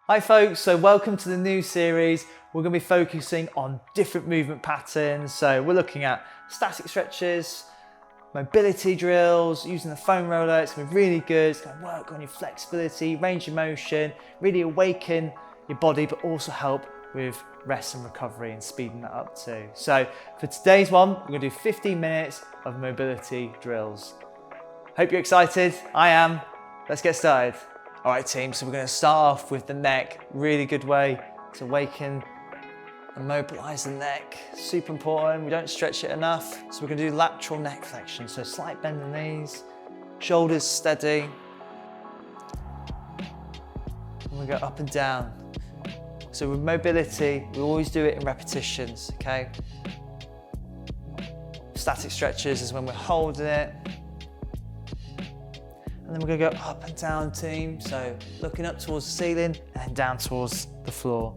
Hi folks, so welcome to the new series. We're going to be focusing on different movement patterns. So we're looking at static stretches, mobility drills, using the foam roller. It's going to be really good. It's going to work on your flexibility, range of motion, really awaken your body, but also help with rest and recovery and speeding that up too. So for today's one, we're going to do 15 minutes of mobility drills. Hope you're excited. I am. Let's get started. All right team, so we're going to start off with the neck. Really good way to awaken and mobilize the neck. Super important, we don't stretch it enough. So we're going to do lateral neck flexion. So slight bend in the knees, shoulders steady. And we go up and down. So with mobility, we always do it in repetitions, okay? Static stretches is when we're holding it. And then we're going to go up and down team, so looking up towards the ceiling and down towards the floor.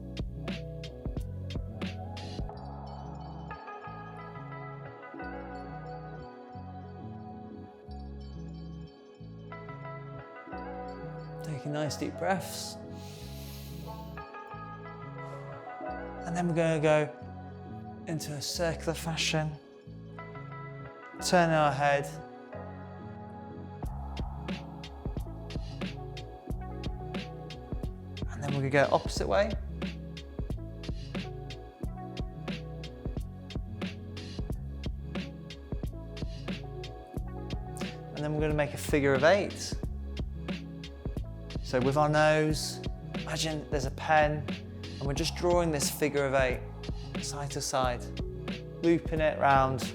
Taking nice deep breaths. And then we're going to go into a circular fashion, turning our head. And then we're going to go opposite way. And then we're going to make a figure of 8. So with our nose, imagine there's a pen and we're just drawing this figure of 8, side to side, looping it round.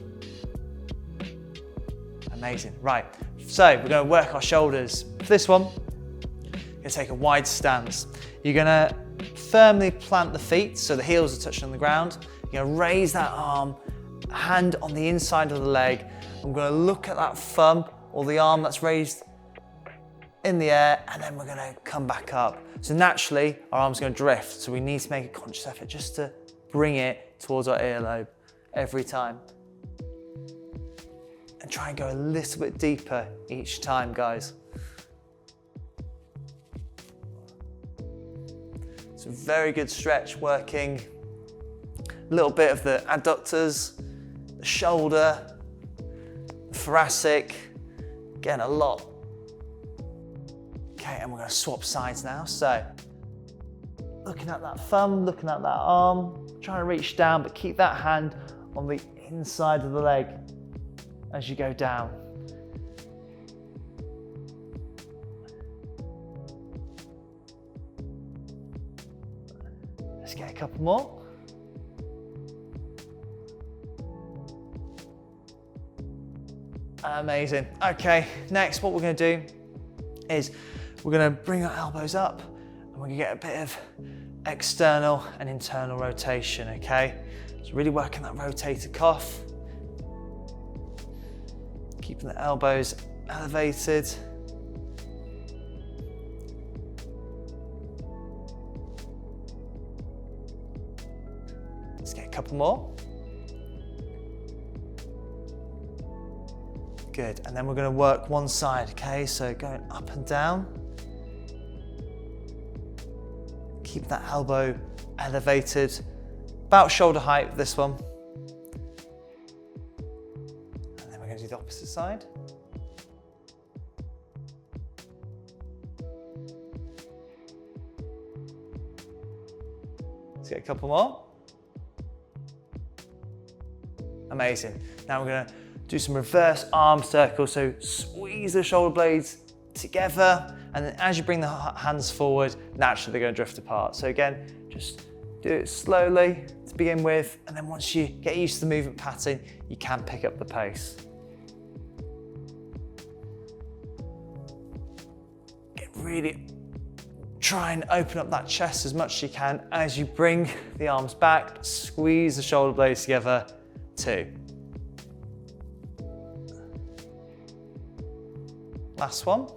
Amazing. Right, so we're going to work our shoulders. For this one, you're going to take a wide stance. You're going to firmly plant the feet so the heels are touching on the ground. You're going to raise that arm, hand on the inside of the leg. I'm going to look at that thumb or the arm that's raised in the air, and then we're going to come back up. So naturally, our arm's going to drift, so we need to make a conscious effort just to bring it towards our earlobe every time. And try and go a little bit deeper each time, guys. It's a very good stretch, working a little bit of the adductors, the shoulder, the thoracic, again a lot. Okay, and we're going to swap sides now. So looking at that thumb, looking at that arm, trying to reach down, but keep that hand on the inside of the leg as you go down. Let's get a couple more. Amazing. Okay, next what we're going to do is we're going to bring our elbows up and we're going to get a bit of external and internal rotation, okay? So really working that rotator cuff. Keeping the elbows elevated. Let's get a couple more. Good, and then we're going to work one side, okay? So going up and down. Keep that elbow elevated, about shoulder height with this one. And then we're going to do the opposite side. Let's get a couple more. Amazing. Now we're going to do some reverse arm circles, so squeeze the shoulder blades together, and then as you bring the hands forward, naturally they're going to drift apart. So again, just do it slowly to begin with, and then once you get used to the movement pattern, you can pick up the pace. Really try and open up that chest as much as you can as you bring the arms back, squeeze the shoulder blades together, 2. Last one.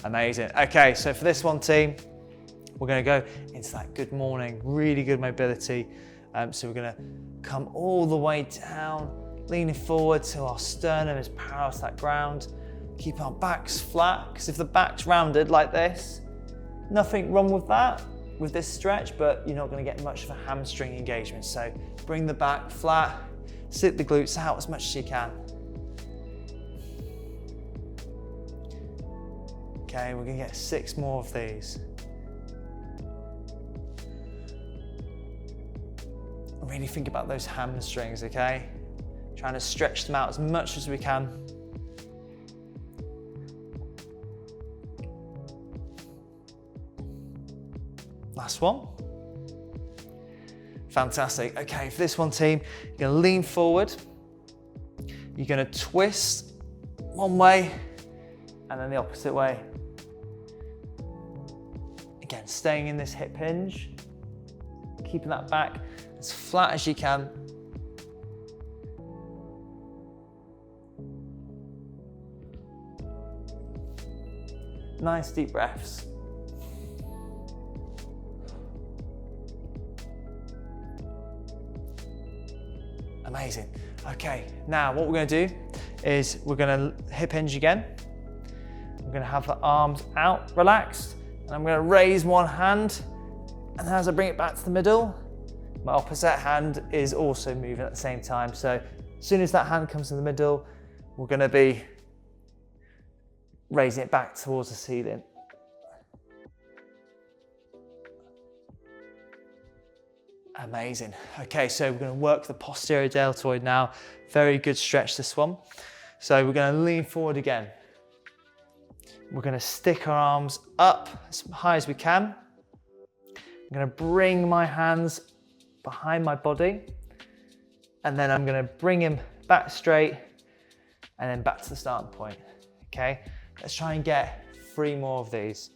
Amazing. Okay, so for this one team, we're going to go into that good morning, really good mobility. So we're going to come all the way down, leaning forward till our sternum is parallel to that ground. Keep our backs flat, because if the back's rounded like this, nothing wrong with that, with this stretch, but you're not going to get much of a hamstring engagement. So bring the back flat, sit the glutes out as much as you can. Okay, we're going to get 6 more of these. Really think about those hamstrings, okay? Trying to stretch them out as much as we can. Last one. Fantastic. Okay, for this one, team, you're gonna lean forward. You're gonna twist one way and then the opposite way. Again, staying in this hip hinge, keeping that back as flat as you can. Nice deep breaths. Amazing. Okay, now what we're going to do is we're going to hip hinge again. I'm going to have the arms out, relaxed, and I'm going to raise one hand, and as I bring it back to the middle, my opposite hand is also moving at the same time. So as soon as that hand comes in the middle, we're going to be raising it back towards the ceiling. Amazing. Okay, so we're going to work the posterior deltoid now. Very good stretch, this one. So we're going to lean forward again. We're going to stick our arms up as high as we can. I'm going to bring my hands behind my body, and then I'm going to bring him back straight and then back to the starting point. Okay, let's try and get 3 more of these.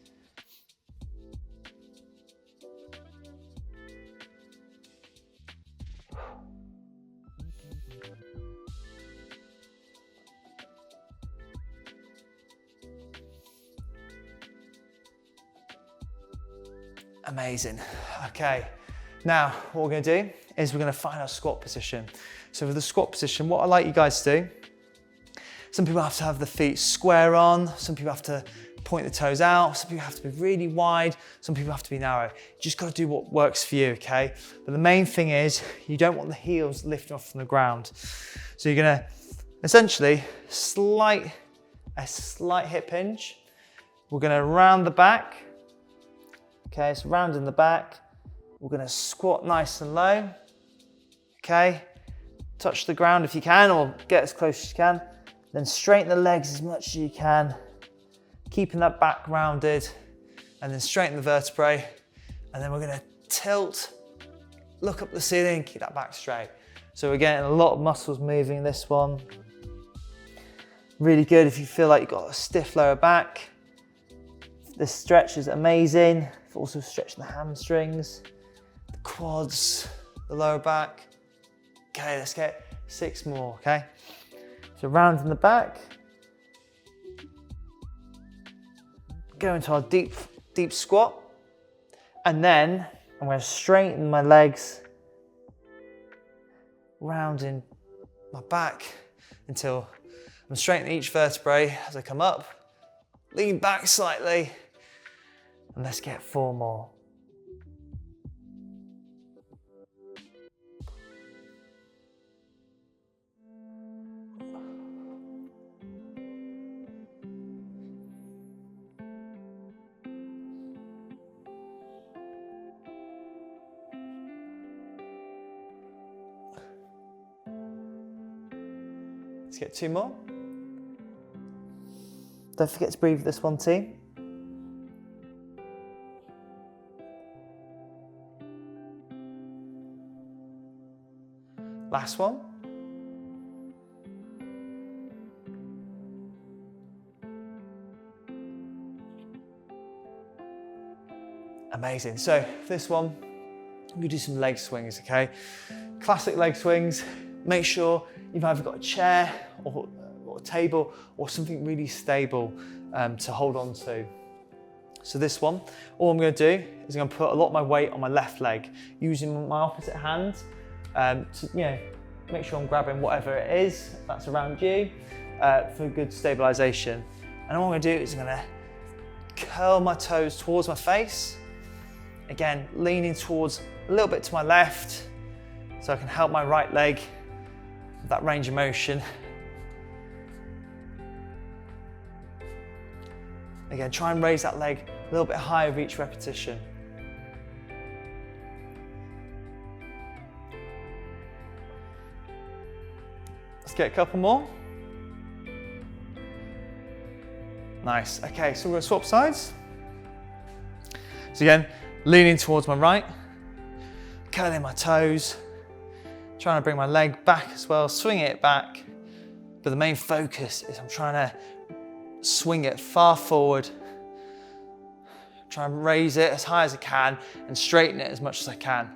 Amazing. Okay, now what we're going to do is we're going to find our squat position. So for the squat position, what I like you guys to do, some people have to have the feet square on, some people have to point the toes out, some people have to be really wide, some people have to be narrow. You just got to do what works for you, okay? But the main thing is you don't want the heels lifting off from the ground. So you're going to essentially a slight hip hinge. We're going to round the back. Okay, so round in the back. We're going to squat nice and low. Okay, touch the ground if you can, or get as close as you can. Then straighten the legs as much as you can, keeping that back rounded, and then straighten the vertebrae. And then we're going to tilt, look up the ceiling, keep that back straight. So we're getting a lot of muscles moving in this one. Really good if you feel like you've got a stiff lower back. This stretch is amazing. Also stretching the hamstrings, the quads, the lower back. Okay, let's get 6 more, okay? So round in the back. Go into our deep squat. And then I'm going to straighten my legs, rounding my back until I'm straightening each vertebrae as I come up. Lean back slightly. And let's get 4 more. Let's get 2 more. Don't forget to breathe this one, team. Last one. Amazing. So for this one, I'm going to do some leg swings, okay? Classic leg swings. Make sure you've either got a chair or a table or something really stable to hold on to. So this one, all I'm going to do is I'm going to put a lot of my weight on my left leg, using my opposite hand to, make sure I'm grabbing whatever it is that's around you. for good stabilization. And what I'm gonna do is I'm gonna curl my toes towards my face. Again, leaning towards a little bit to my left so I can help my right leg with that range of motion. Again, try and raise that leg a little bit higher with each repetition. Let's get a couple more. Nice. Okay, so we're gonna swap sides. So again, leaning towards my right, curling my toes, trying to bring my leg back as well, swinging it back. But the main focus is I'm trying to swing it far forward, try and raise it as high as I can and straighten it as much as I can.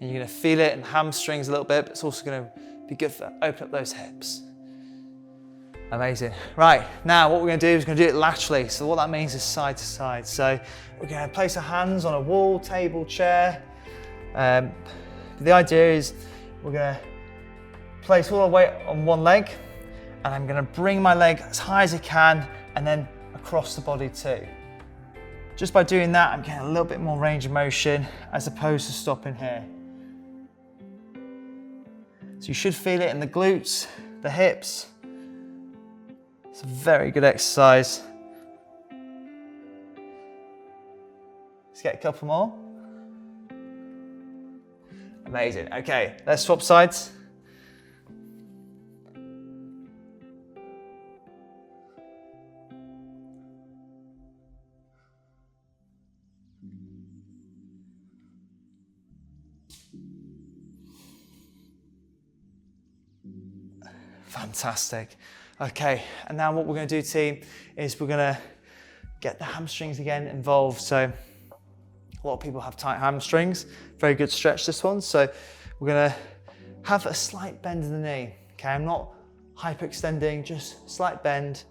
And you're gonna feel it in the hamstrings a little bit, but it's also gonna be good for open up those hips. Amazing. Right, now what we're gonna do is we're gonna do it laterally. So what that means is side to side. So we're gonna place our hands on a wall, table, chair. The idea is we're gonna place all our weight on one leg, and I'm gonna bring my leg as high as I can and then across the body too. Just by doing that, I'm getting a little bit more range of motion as opposed to stopping here. So you should feel it in the glutes, the hips. It's a very good exercise. Let's get a couple more. Amazing. Okay, let's swap sides. Fantastic. Okay, and now what we're going to do, team, is we're going to get the hamstrings again involved. So a lot of people have tight hamstrings. Very good stretch, this one. So we're going to have a slight bend in the knee. Okay, I'm not hyperextending, just slight bend,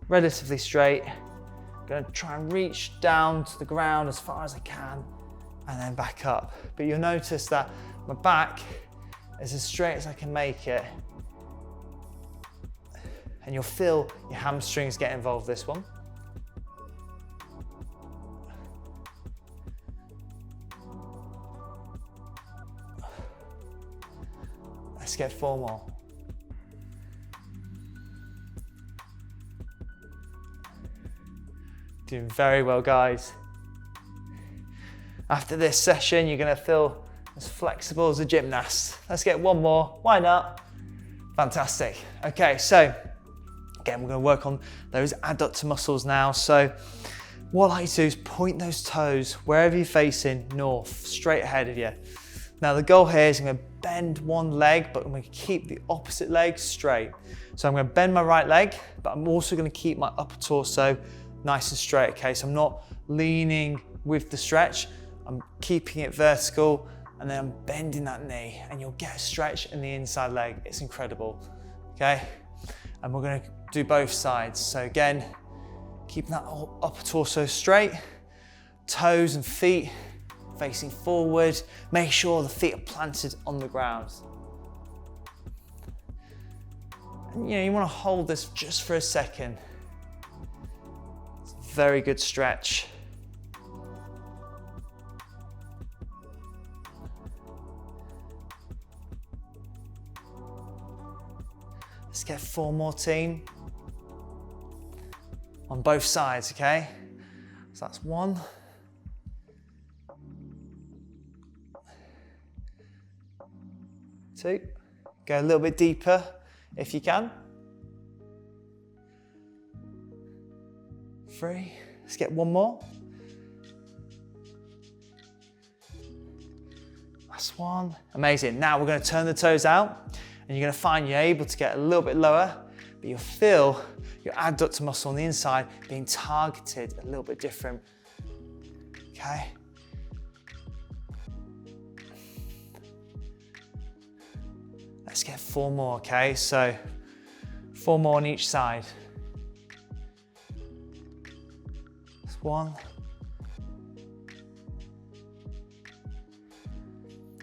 relatively straight. I'm going to try and reach down to the ground as far as I can and then back up. But you'll notice that my back is as straight as I can make it. And you'll feel your hamstrings get involved this one. Let's get 4 more. Doing very well, guys. After this session, you're gonna feel as flexible as a gymnast. Let's get 1 more, why not? Fantastic. Okay, so again, we're going to work on those adductor muscles now. So what I like to do is point those toes wherever you're facing, north, straight ahead of you. Now the goal here is I'm going to bend one leg, but I'm going to keep the opposite leg straight. So I'm going to bend my right leg, but I'm also going to keep my upper torso nice and straight, okay? So I'm not leaning with the stretch, I'm keeping it vertical, and then I'm bending that knee, and you'll get a stretch in the inside leg. It's incredible, okay? And we're going to do both sides. So again, keeping that upper torso straight, toes and feet facing forward. Make sure the feet are planted on the ground. And you want to hold this just for a second. It's a very good stretch. Let's get 4 more, team. On both sides, okay? So that's 1. 2. Go a little bit deeper if you can. 3. Let's get 1 more. That's 1. Amazing. Now we're going to turn the toes out, and you're going to find you're able to get a little bit lower, but you'll feel your adductor muscle on the inside being targeted a little bit different. Okay. Let's get 4 more, okay? So 4 more on each side. That's 1.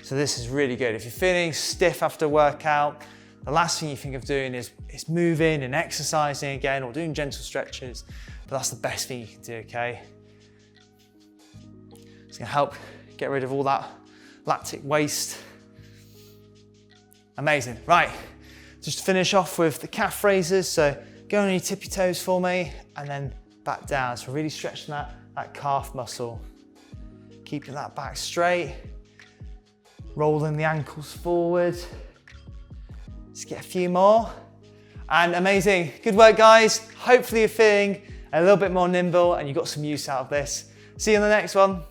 So this is really good. If you're feeling stiff after workout, the last thing you think of doing is moving and exercising again or doing gentle stretches, but that's the best thing you can do, okay? It's gonna help get rid of all that lactic waste. Amazing, right. Just to finish off with the calf raises, so go on your tippy toes for me and then back down. So really stretching that calf muscle. Keeping that back straight, rolling the ankles forward. Let's get a few more. And amazing, good work guys. Hopefully you're feeling a little bit more nimble and you got some use out of this. See you in the next one.